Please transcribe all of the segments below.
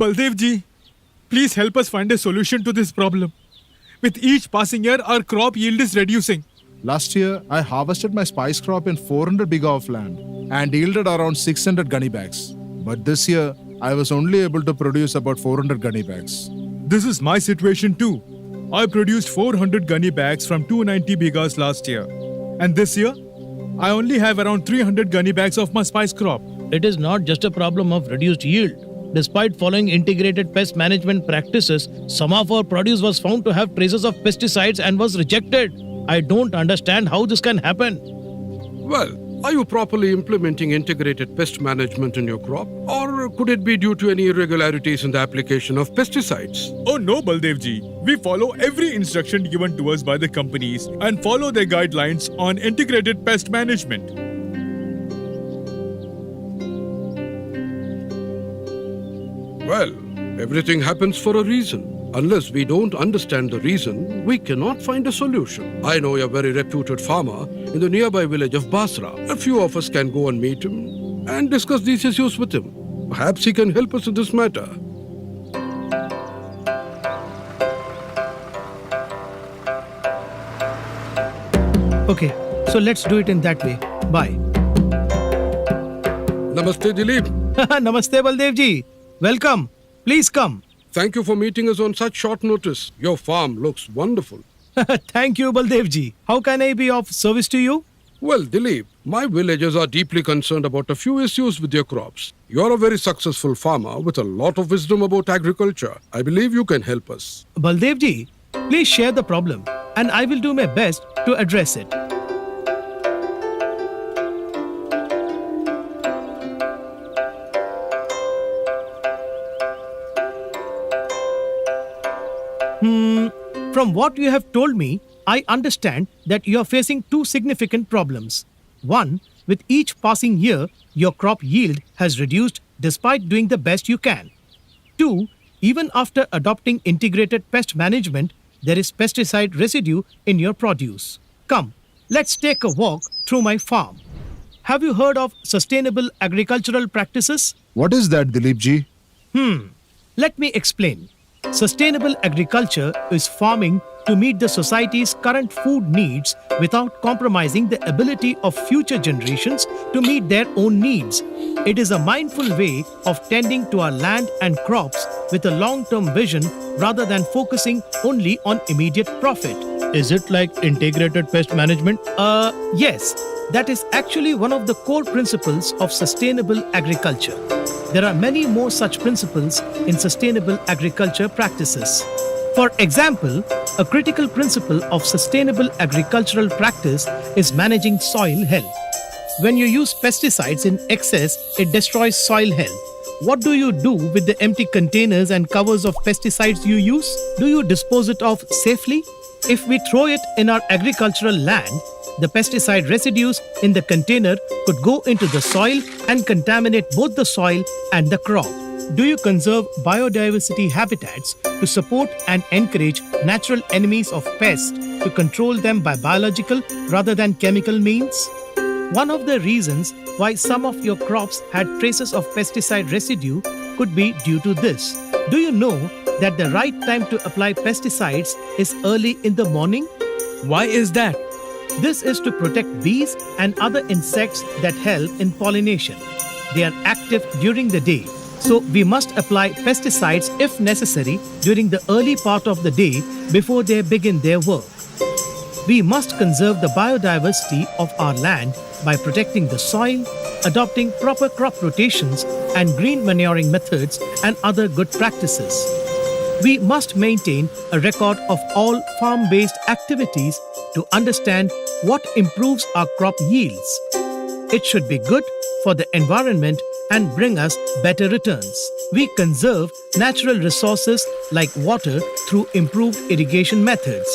Baldev ji, please help us find a solution to this problem. With each passing year, our crop yield is reducing. Last year, I harvested my spice crop in 400 bigha of land and yielded around 600 gunny bags. But this year, I was only able to produce about 400 gunny bags. This is my situation too. I produced 400 gunny bags from 290 bighas last year. And this year, I only have around 300 gunny bags of my spice crop. It is not just a problem of reduced yield. Despite following integrated pest management practices, some of our produce was found to have traces of pesticides and was rejected. I don't understand how this can happen. Well, are you properly implementing integrated pest management in your crop? Or could it be due to any irregularities in the application of pesticides? Oh no, Baldev ji. We follow every instruction given to us by the companies and follow their guidelines on integrated pest management. Well, everything happens for a reason. Unless we don't understand the reason, we cannot find a solution. I know a very reputed farmer in the nearby village of Basra. A few of us can go and meet him and discuss these issues with him. Perhaps he can help us in this matter. Okay, so let's do it in that way. Bye. Namaste, Dilip. Namaste, Baldev ji. Welcome. Please come. Thank you for meeting us on such short notice. Your farm looks wonderful. Thank you, Baldev ji. How can I be of service to you? Well, Dilip, my villagers are deeply concerned about a few issues with their crops. You are a very successful farmer with a lot of wisdom about agriculture. I believe you can help us. Baldev ji, please share the problem and I will do my best to address it. From what you have told me, I understand that you are facing two significant problems. One, with each passing year, your crop yield has reduced despite doing the best you can. Two, even after adopting integrated pest management, there is pesticide residue in your produce. Come, let's take a walk through my farm. Have you heard of sustainable agricultural practices? What is that, Dilip ji? Let me explain. Sustainable agriculture is farming to meet the society's current food needs without compromising the ability of future generations to meet their own needs. It is a mindful way of tending to our land and crops with a long-term vision rather than focusing only on immediate profit. Is it like integrated pest management? Yes. That is actually one of the core principles of sustainable agriculture. There are many more such principles in sustainable agriculture practices. For example, a critical principle of sustainable agricultural practice is managing soil health. When you use pesticides in excess, it destroys soil health. What do you do with the empty containers and covers of pesticides you use? Do you dispose it off safely? If we throw it in our agricultural land, the pesticide residues in the container could go into the soil and contaminate both the soil and the crop. Do you conserve biodiversity habitats to support and encourage natural enemies of pests to control them by biological rather than chemical means? One of the reasons why some of your crops had traces of pesticide residue could be due to this. Do you know that the right time to apply pesticides is early in the morning? Why is that? This is to protect bees and other insects that help in pollination. They are active during the day, so we must apply pesticides if necessary during the early part of the day before they begin their work. We must conserve the biodiversity of our land by protecting the soil, adopting proper crop rotations and green manuring methods and other good practices. We must maintain a record of all farm-based activities to understand what improves our crop yields. It should be good for the environment and bring us better returns. We conserve natural resources like water through improved irrigation methods.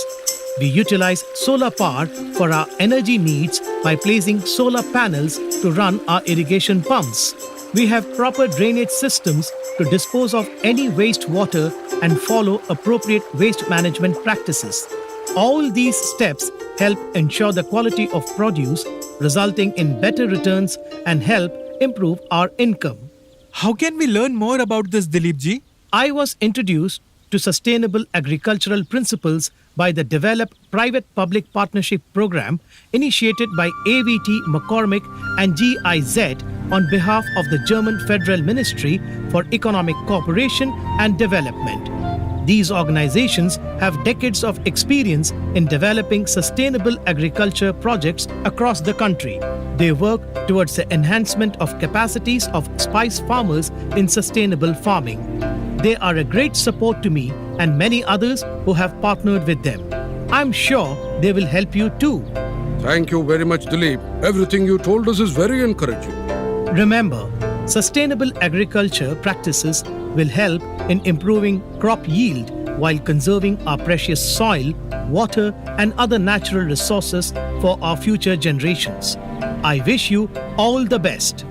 We utilize solar power for our energy needs by placing solar panels to run our irrigation pumps. We have proper drainage systems to dispose of any wastewater and follow appropriate waste management practices. All these steps help ensure the quality of produce, resulting in better returns and help improve our income. How can we learn more about this, Dilip ji? I was introduced to sustainable agricultural principles by the Develop Private-Public Partnership Program initiated by AVT McCormick and GIZ on behalf of the German Federal Ministry for Economic Cooperation and Development. These organizations have decades of experience in developing sustainable agriculture projects across the country. They work towards the enhancement of capacities of spice farmers in sustainable farming. They are a great support to me and many others who have partnered with them. I'm sure they will help you too. Thank you very much, Dilip. Everything you told us is very encouraging. Remember, sustainable agriculture practices will help in improving crop yield while conserving our precious soil, water, and other natural resources for our future generations. I wish you all the best.